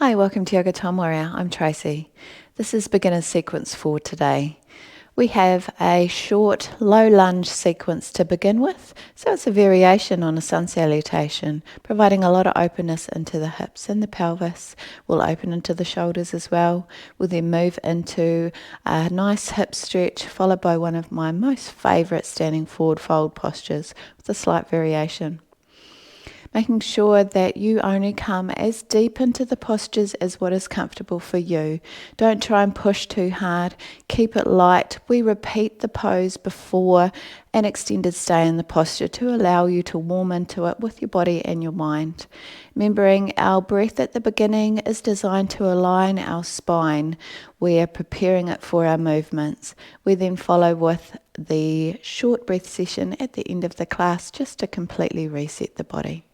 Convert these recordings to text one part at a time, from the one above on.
Hi, welcome to Yoga Time Warrior. I'm Tracy. This is beginner's sequence for today. We have a short low lunge sequence to begin with, so it's a variation on a sun salutation, providing a lot of openness into the hips and the pelvis. We'll open into the shoulders as well. We'll then move into a nice hip stretch, followed by one of my most favourite standing forward fold postures with a slight variation. Making sure that you only come as deep into the postures as what is comfortable for you. Don't try and push too hard. Keep it light. We repeat the pose before an extended stay in the posture to allow you to warm into it with your body and your mind. Remembering our breath at the beginning is designed to align our spine. We are preparing it for our movements. We then follow with the short breath session at the end of the class just to completely reset the body.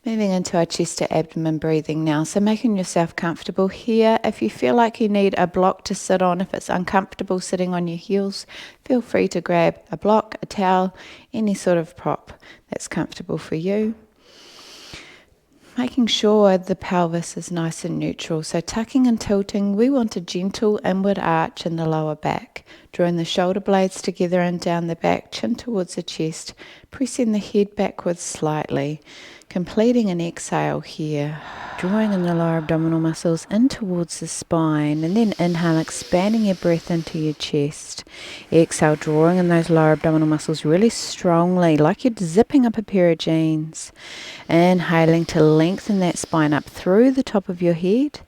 Moving into our chest to abdomen breathing now, so making yourself comfortable here. If you feel like you need a block to sit on, if it's uncomfortable sitting on your heels, feel free to grab a block, a towel, any sort of prop that's comfortable for you. Making sure the pelvis is nice and neutral, so tucking and tilting, we want a gentle inward arch in the lower back. Drawing the shoulder blades together and down the back, chin towards the chest, pressing the head backwards slightly. Completing an exhale here, drawing in the lower abdominal muscles in towards the spine, and then inhale, expanding your breath into your chest. Exhale, drawing in those lower abdominal muscles really strongly, like you're zipping up a pair of jeans. Inhaling to lengthen that spine up through the top of your head,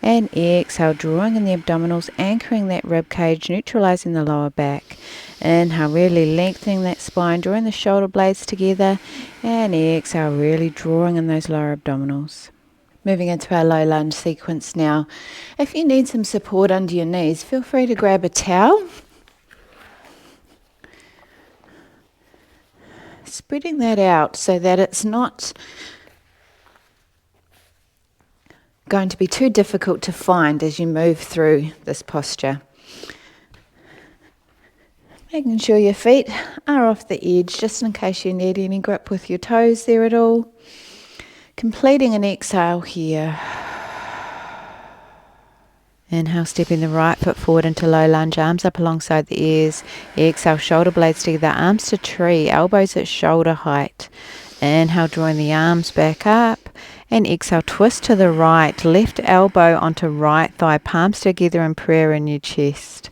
and exhale, drawing in the abdominals, anchoring that rib cage, neutralizing the lower back. Inhale, really lengthening that spine, drawing the shoulder blades together, and exhale, really drawing in those lower abdominals. Moving into our low lunge sequence now. If you need some support under your knees, feel free to grab a towel. Spreading that out so that it's not going to be too difficult to find as you move through this posture. Making sure your feet are off the edge, just in case you need any grip with your toes there at all. Completing an exhale here. Inhale, stepping the right foot forward into low lunge, arms up alongside the ears. Exhale, shoulder blades together, arms to tree, elbows at shoulder height. Inhale, drawing the arms back up. And exhale, twist to the right, left elbow onto right thigh, palms together in prayer in your chest.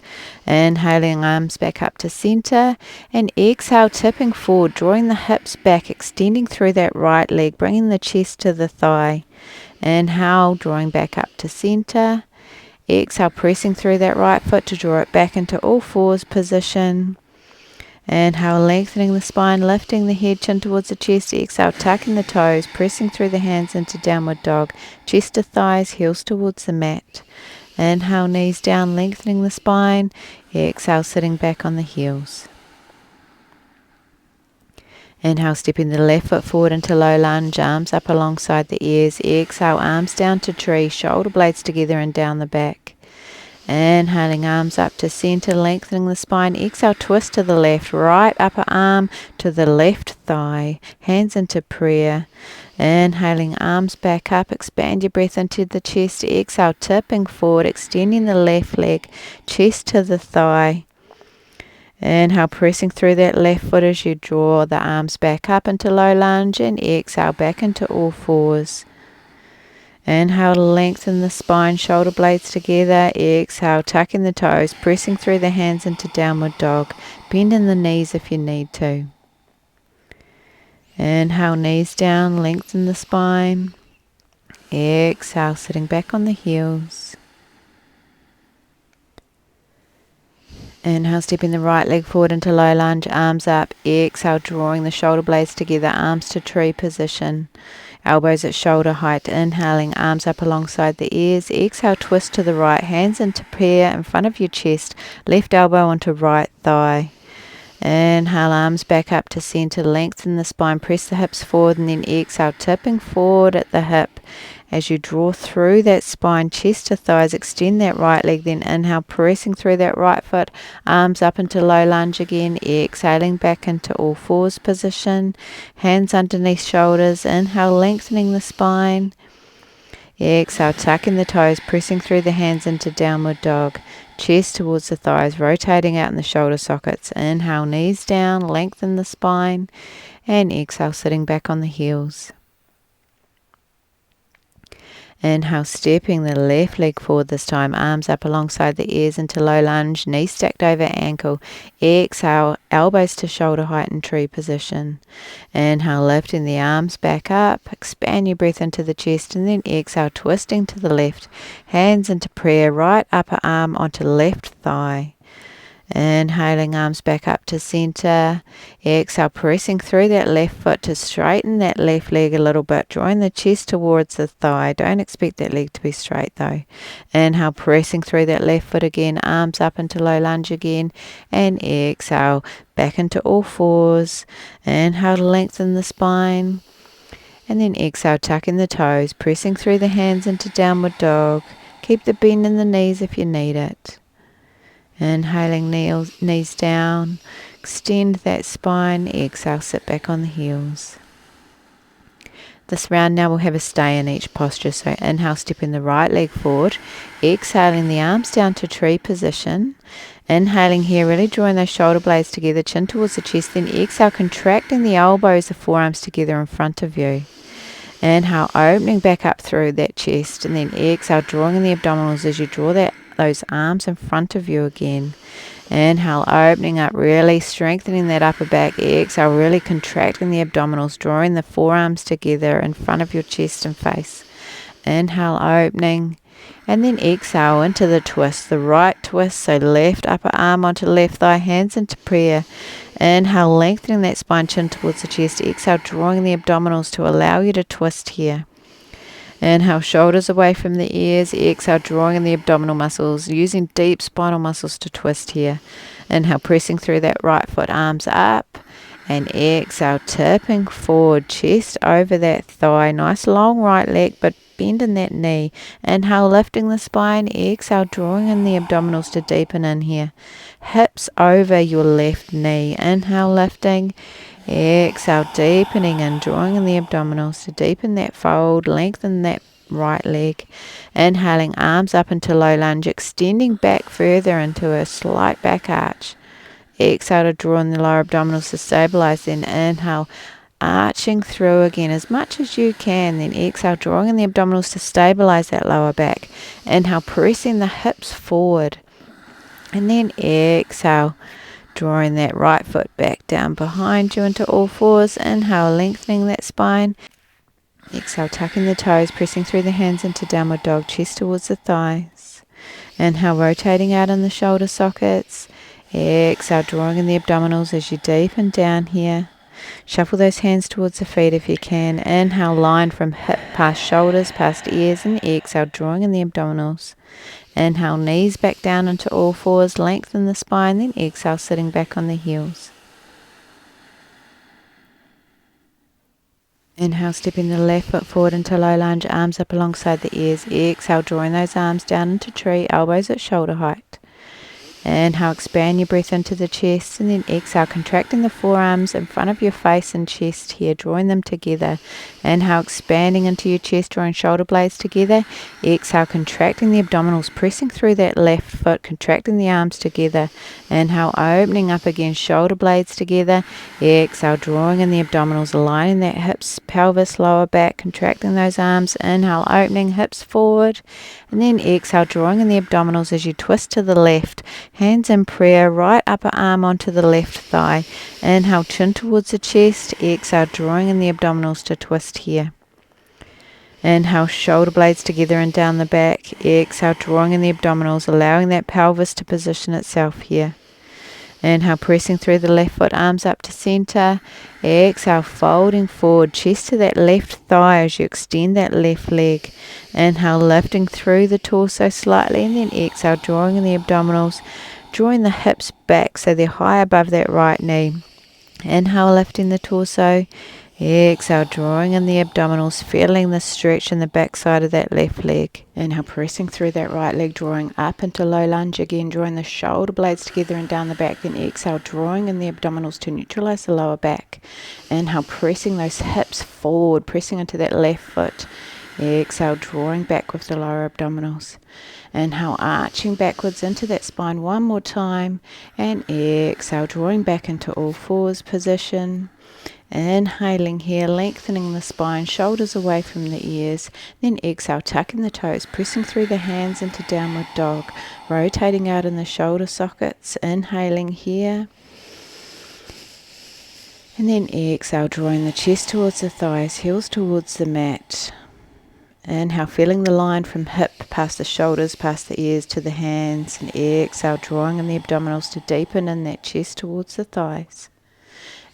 Inhaling, arms back up to center. And exhale, tipping forward, drawing the hips back, extending through that right leg, bringing the chest to the thigh. Inhale, drawing back up to center. Exhale, pressing through that right foot to draw it back into all fours position. Inhale, lengthening the spine, lifting the head, chin towards the chest. Exhale, tucking the toes, pressing through the hands into downward dog. Chest to thighs, heels towards the mat. Inhale, knees down, lengthening the spine. Exhale, sitting back on the heels. Inhale, stepping the left foot forward into low lunge, arms up alongside the ears. Exhale, arms down to tree, shoulder blades together and down the back. Inhaling, arms up to center, lengthening the spine. Exhale, twist to the left, right upper arm to the left thigh, hands into prayer. Inhaling, arms back up, expand your breath into the chest. Exhale, tipping forward, extending the left leg, chest to the thigh. Inhale, pressing through that left foot as you draw the arms back up into low lunge, and exhale, back into all fours. Inhale to lengthen the spine, shoulder blades together. Exhale, tucking the toes, pressing through the hands into downward dog. Bending the knees if you need to. Inhale, knees down, lengthen the spine. Exhale, sitting back on the heels. Inhale, stepping the right leg forward into low lunge, arms up. Exhale, drawing the shoulder blades together, arms to tree position. Elbows at shoulder height. Inhaling, arms up alongside the ears. Exhale, twist to the right, hands into prayer in front of your chest. Left elbow onto right thigh. Inhale, arms back up to center, lengthen the spine, press the hips forward, and then exhale, tipping forward at the hip. As you draw through that spine, chest to thighs, extend that right leg, then inhale, pressing through that right foot, arms up into low lunge again, exhaling back into all fours position, hands underneath shoulders, inhale, lengthening the spine, exhale, tucking the toes, pressing through the hands into downward dog, chest towards the thighs, rotating out in the shoulder sockets, inhale, knees down, lengthen the spine, and exhale, sitting back on the heels. Inhale, stepping the left leg forward this time, arms up alongside the ears into low lunge, knees stacked over ankle. Exhale, elbows to shoulder height in tree position. Inhale, lifting the arms back up, expand your breath into the chest, and then exhale, twisting to the left, hands into prayer, right upper arm onto left thigh. Inhaling, arms back up to center. Exhale, pressing through that left foot to straighten that left leg a little bit, drawing the chest towards the thigh. Don't expect that leg to be straight though. Inhale, pressing through that left foot again, arms up into low lunge again, and exhale, back into all fours. Inhale to lengthen the spine, and then exhale, tucking the toes, pressing through the hands into downward dog. Keep the bend in the knees if you need it. Inhaling, knees down, extend that spine, exhale, sit back on the heels. This round now we'll have a stay in each posture, so inhale, stepping the right leg forward, exhaling the arms down to tree position, inhaling here, really drawing those shoulder blades together, chin towards the chest, then exhale, contracting the elbows, the forearms together in front of you. Inhale, opening back up through that chest, and then exhale, drawing in the abdominals as you draw those arms in front of you again. Inhale, opening up, really strengthening that upper back. Exhale, really contracting the abdominals, drawing the forearms together in front of your chest and face. Inhale, opening, and then exhale into the twist, the right twist, so left upper arm onto left thigh, hands into prayer. Inhale, lengthening that spine, chin towards the chest. Exhale, drawing the abdominals to allow you to twist here. Inhale, shoulders away from the ears. Exhale, drawing in the abdominal muscles, using deep spinal muscles to twist here. Inhale, pressing through that right foot, arms up. And exhale, tipping forward, chest over that thigh. Nice long right leg, but bend in that knee. Inhale, lifting the spine. Exhale, drawing in the abdominals to deepen in here. Hips over your left knee. Inhale, lifting. Exhale, deepening and drawing in the abdominals to deepen that fold, lengthen that right leg. Inhaling, arms up into low lunge, extending back further into a slight back arch. Exhale to draw in the lower abdominals to stabilize. Then inhale, arching through again as much as you can. Then exhale, drawing in the abdominals to stabilize that lower back. Inhale, pressing the hips forward. And then exhale, drawing that right foot back down behind you into all fours. Inhale, lengthening that spine. Exhale, tucking the toes, pressing through the hands into downward dog, chest towards the thighs. Inhale, rotating out in the shoulder sockets. Exhale, drawing in the abdominals as you deepen down here. Shuffle those hands towards the feet if you can. Inhale, line from hip past shoulders, past ears, and exhale, drawing in the abdominals. Inhale, knees back down into all fours, lengthen the spine, then exhale, sitting back on the heels. Inhale, stepping the left foot forward into low lunge, arms up alongside the ears. Exhale, drawing those arms down into tree, elbows at shoulder height. Inhale, expand your breath into the chest, and then exhale, contracting the forearms in front of your face and chest here, drawing them together. Inhale, expanding into your chest, drawing shoulder blades together. Exhale, contracting the abdominals, pressing through that left foot, contracting the arms together. Inhale, opening up again, shoulder blades together. Exhale, drawing in the abdominals, aligning that hips, pelvis, lower back, contracting those arms. Inhale, opening, hips forward. And then exhale, drawing in the abdominals as you twist to the left. Hands in prayer, right upper arm onto the left thigh. Inhale, chin towards the chest. Exhale, drawing in the abdominals to twist here. Inhale, shoulder blades together and down the back. Exhale, drawing in the abdominals, allowing that pelvis to position itself here. Inhale, pressing through the left foot, arms up to center. Exhale, folding forward, chest to that left thigh as you extend that left leg. Inhale, lifting through the torso slightly, and then exhale, drawing in the abdominals, drawing the hips back so they're high above that right knee. Inhale, lifting the torso. Exhale, drawing in the abdominals, feeling the stretch in the back side of that left leg. Inhale, pressing through that right leg, drawing up into low lunge again, drawing the shoulder blades together and down the back. Then exhale, drawing in the abdominals to neutralize the lower back. Inhale, pressing those hips forward, pressing into that left foot. Exhale, drawing back with the lower abdominals. Inhale, arching backwards into that spine one more time. And exhale, drawing back into all fours position. Inhaling here, lengthening the spine, shoulders away from the ears. Then exhale, tucking the toes, pressing through the hands into downward dog. Rotating out in the shoulder sockets. Inhaling here. And then exhale, drawing the chest towards the thighs, heels towards the mat. Inhale, feeling the line from hip past the shoulders, past the ears to the hands. And exhale, drawing in the abdominals to deepen in that chest towards the thighs.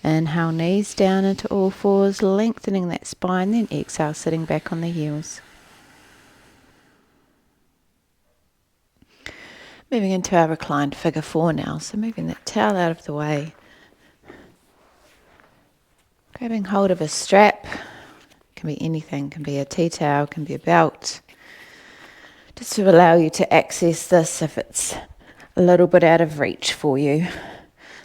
Inhale, knees down into all fours, lengthening that spine. Then exhale, sitting back on the heels. Moving into our reclined figure 4 now. So moving that towel out of the way. Grabbing hold of a strap. Can be anything, can be a tea towel, can be a belt. Just to allow you to access this if it's a little bit out of reach for you.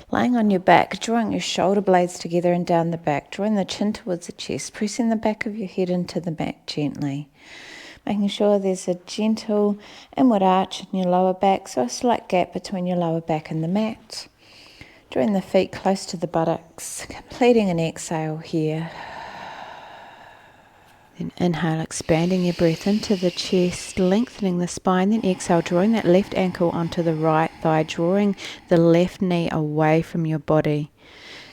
Lying on your back, drawing your shoulder blades together and down the back, drawing the chin towards the chest, pressing the back of your head into the mat gently. Making sure there's a gentle inward arch in your lower back, so a slight gap between your lower back and the mat. Drawing the feet close to the buttocks, completing an exhale here. Then inhale, expanding your breath into the chest, lengthening the spine. Then exhale, drawing that left ankle onto the right thigh, drawing the left knee away from your body.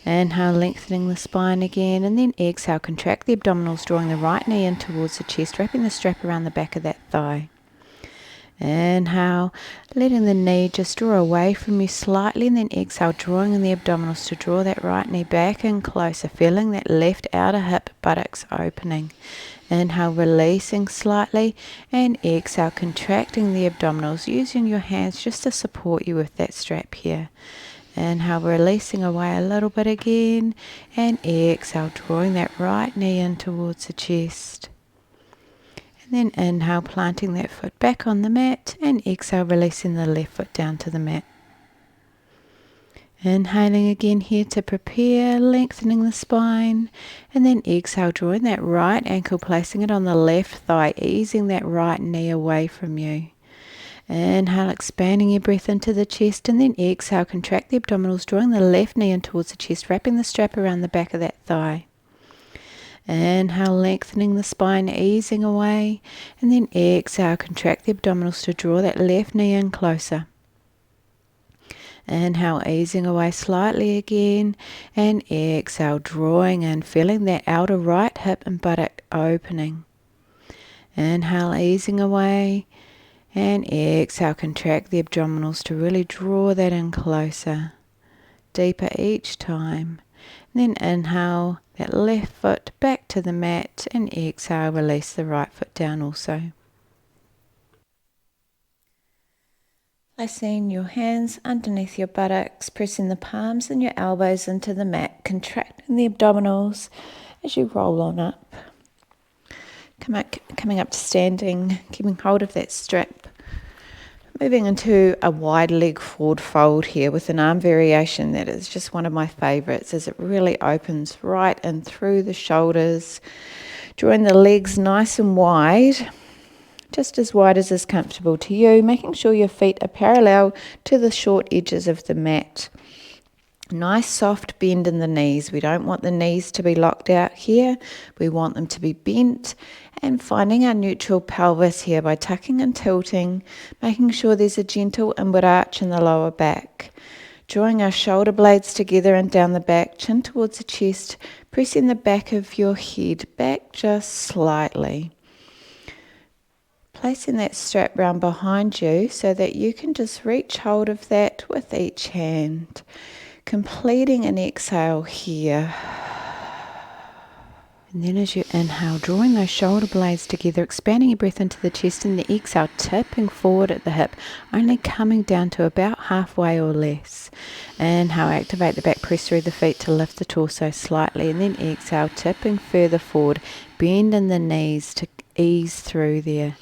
Inhale, lengthening the spine again. And then exhale, contract the abdominals, drawing the right knee in towards the chest, wrapping the strap around the back of that thigh. Inhale, letting the knee just draw away from you slightly, and then exhale, drawing in the abdominals to draw that right knee back and closer, feeling that left outer hip buttocks opening. Inhale, releasing slightly, and exhale, contracting the abdominals, using your hands just to support you with that strap here. Inhale, releasing away a little bit again, and exhale, drawing that right knee in towards the chest. And then inhale, planting that foot back on the mat, and exhale, releasing the left foot down to the mat. Inhaling again here to prepare, lengthening the spine, and then exhale, drawing that right ankle, placing it on the left thigh, easing that right knee away from you. Inhale, expanding your breath into the chest, and then exhale, contract the abdominals, drawing the left knee in towards the chest, wrapping the strap around the back of that thigh. Inhale, lengthening the spine, easing away, and then exhale, contract the abdominals to draw that left knee in closer. Inhale, easing away slightly again, and exhale, drawing in, feeling that outer right hip and buttock opening. Inhale, easing away, and exhale, contract the abdominals to really draw that in closer, deeper each time. And then inhale, that left foot back to the mat, and exhale, release the right foot down also. Placing your hands underneath your buttocks, pressing the palms and your elbows into the mat, contracting the abdominals as you roll on up. Coming up to standing, keeping hold of that strap. Moving into a wide leg forward fold here with an arm variation that is just one of my favourites, as it really opens right in through the shoulders, drawing the legs nice and wide, just as wide as is comfortable to you, making sure your feet are parallel to the short edges of the mat. Nice soft bend in the knees. We don't want the knees to be locked out here. We want them to be bent, and finding our neutral pelvis here by tucking and tilting, making sure there's a gentle inward arch in the lower back. Drawing our shoulder blades together and down the back, chin towards the chest, pressing the back of your head back just slightly. Placing that strap round behind you so that you can just reach hold of that with each hand. Completing an exhale here. And then as you inhale, drawing those shoulder blades together, expanding your breath into the chest, and the exhale, tipping forward at the hip, only coming down to about halfway or less. Inhale, activate the back, press through the feet to lift the torso slightly, and then exhale, tipping further forward, bend in the knees to ease through there.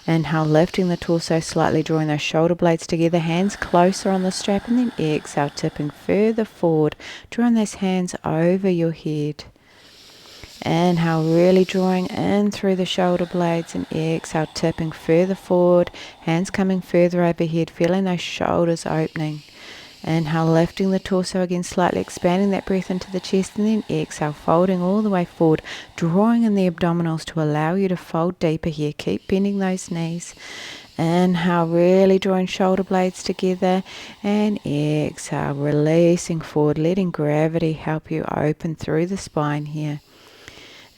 Inhale, lifting the torso slightly, drawing those shoulder blades together, hands closer on the strap, and then exhale, tipping further forward, drawing those hands over your head. Inhale, really drawing in through the shoulder blades, and exhale, tipping further forward, hands coming further overhead, feeling those shoulders opening. Inhale, lifting the torso again slightly, expanding that breath into the chest, and then exhale, folding all the way forward, drawing in the abdominals to allow you to fold deeper here. Keep bending those knees. Inhale, really drawing shoulder blades together, and exhale, releasing forward, letting gravity help you open through the spine here.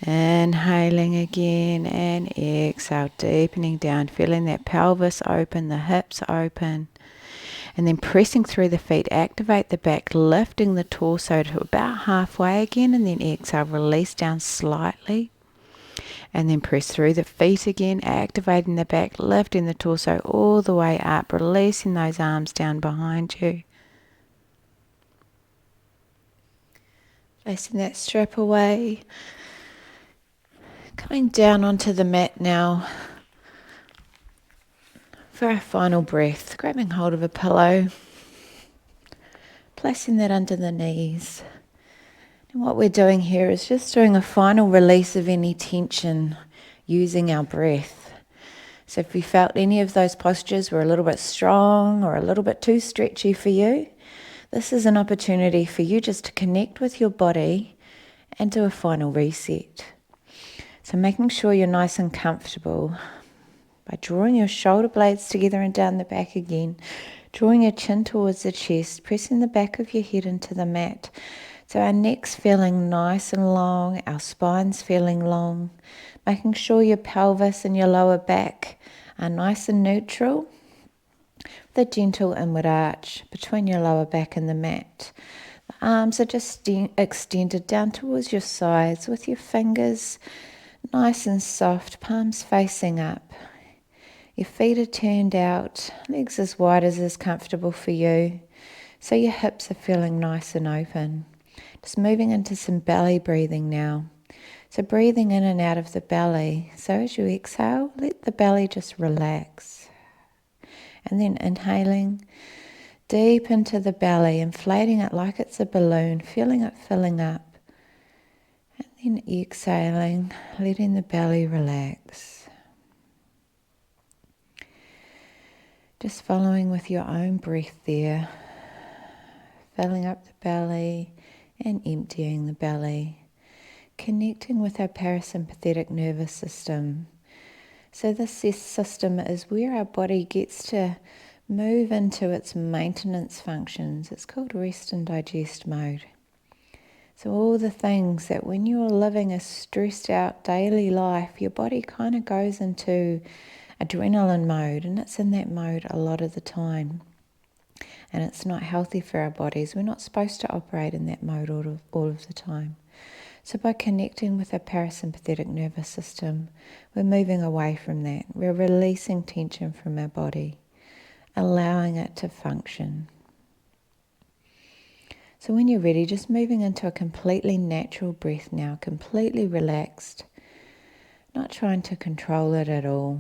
Inhaling again, and exhale, deepening down, feeling that pelvis open, the hips open. And then pressing through the feet, activate the back, lifting the torso to about halfway again, and then exhale, release down slightly. And then press through the feet again, activating the back, lifting the torso all the way up, releasing those arms down behind you. Placing that strap away. Coming down onto the mat now for our final breath, grabbing hold of a pillow, placing that under the knees. And what we're doing here is just doing a final release of any tension using our breath. So if you felt any of those postures were a little bit strong or a little bit too stretchy for you, this is an opportunity for you just to connect with your body and do a final reset. So making sure you're nice and comfortable by drawing your shoulder blades together and down the back again, drawing your chin towards the chest, pressing the back of your head into the mat. So our neck's feeling nice and long, our spine's feeling long, making sure your pelvis and your lower back are nice and neutral, with a gentle inward arch between your lower back and the mat. The arms are just extended down towards your sides with your fingers nice and soft, palms facing up. Your feet are turned out, legs as wide as is comfortable for you. So your hips are feeling nice and open. Just moving into some belly breathing now. So breathing in and out of the belly. So as you exhale, let the belly just relax. And then inhaling deep into the belly, inflating it like it's a balloon, feeling it filling up. And then exhaling, letting the belly relax. Just following with your own breath there, filling up the belly and emptying the belly, connecting with our parasympathetic nervous system. So this system is where our body gets to move into its maintenance functions. It's called rest and digest mode. So all the things that when you're living a stressed out daily life, your body kind of goes into adrenaline mode, and it's in that mode a lot of the time. And it's not healthy for our bodies. We're not supposed to operate in that mode all of the time. So by connecting with our parasympathetic nervous system, we're moving away from that. We're releasing tension from our body, allowing it to function. So when you're ready, just moving into a completely natural breath now, completely relaxed, not trying to control it at all.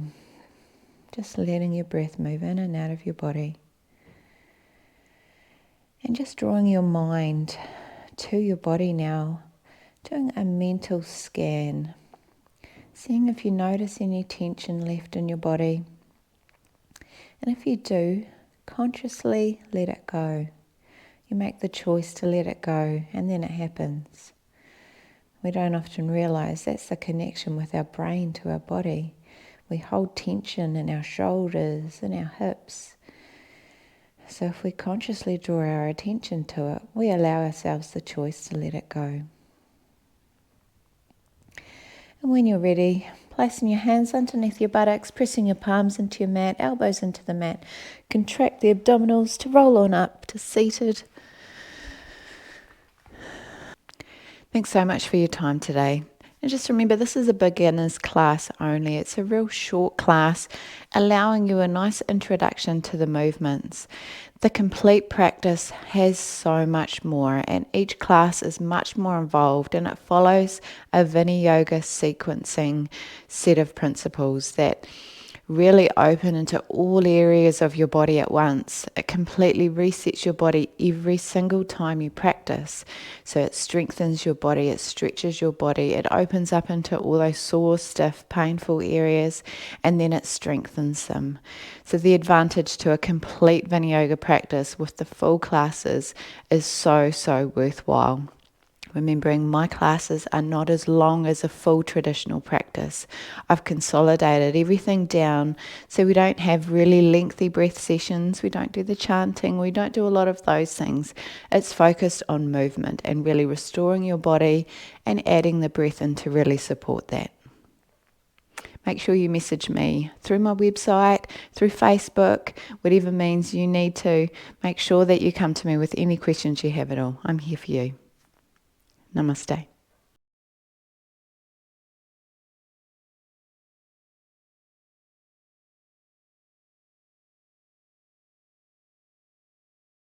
Just letting your breath move in and out of your body. And just drawing your mind to your body now, doing a mental scan, seeing if you notice any tension left in your body. And if you do, consciously let it go. You make the choice to let it go, and then it happens. We don't often realize that's the connection with our brain to our body. We hold tension in our shoulders and our hips. So if we consciously draw our attention to it, we allow ourselves the choice to let it go. And when you're ready, placing your hands underneath your buttocks, pressing your palms into your mat, elbows into the mat. Contract the abdominals to roll on up to seated. Thanks so much for your time today. And just remember, this is a beginner's class only. It's a real short class, allowing you a nice introduction to the movements. The complete practice has so much more, and each class is much more involved, and it follows a Viniyoga sequencing set of principles that really open into all areas of your body at once. It completely resets your body every single time you practice. So it strengthens your body, it stretches your body, it opens up into all those sore, stiff, painful areas, and then it strengthens them. So the advantage to a complete Viniyoga practice with the full classes is so, so worthwhile. Remembering my classes are not as long as a full traditional practice. I've consolidated everything down so we don't have really lengthy breath sessions, we don't do the chanting, we don't do a lot of those things. It's focused on movement and really restoring your body and adding the breath in to really support that. Make sure you message me through my website, through Facebook, whatever means you need to. Make sure that you come to me with any questions you have at all. I'm here for you. Namaste.